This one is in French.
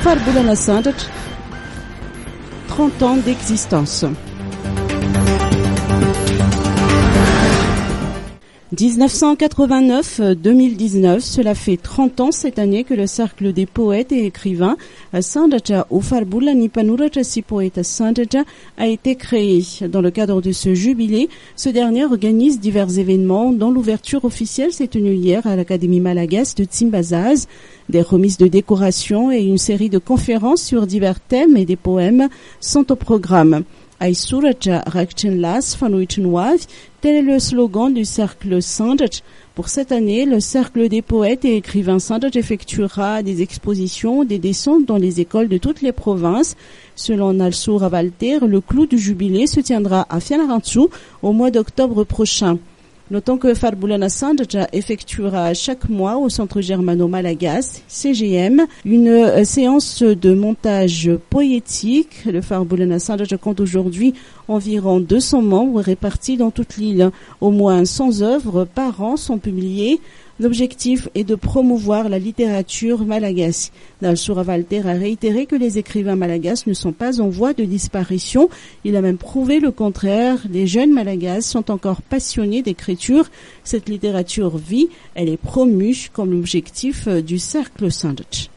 Farbulana Sandat, 30 ans d'existence. 1989-2019, cela fait 30 ans cette année que le Cercle des poètes et écrivains Sandaja ou Farbulani Panurajasi Poeta Sandaja a été créé. Dans le cadre de ce jubilé, ce dernier organise divers événements dont l'ouverture officielle s'est tenue hier à l'Académie malagasy de Tsimbazaz. Des remises de décoration et une série de conférences sur divers thèmes et des poèmes sont au programme. Aïsouraja Rakchenlas Fanuichenwav, tel est le slogan du Cercle Sandaj. Pour cette année, le Cercle des poètes et écrivains Sandaj effectuera des expositions, des descentes dans les écoles de toutes les provinces. Selon Nalsour Avalter, le clou du jubilé se tiendra à Fianarantsu au mois d'octobre prochain. Notons que Farbulana Sandaja effectuera chaque mois au Centre Germano-Malagasy, CGM, une séance de montage poétique. Le Farbulana Sandaja compte aujourd'hui environ 200 membres répartis dans toute l'île. Au moins 100 œuvres par an sont publiées. L'objectif est de promouvoir la littérature malagasy. Nalsour Avalter a réitéré que les écrivains malagasy ne sont pas en voie de disparition. Il a même prouvé le contraire. Les jeunes malagasy sont encore passionnés d'écriture. Cette littérature vit, elle est promue comme l'objectif du Cercle Sandaj.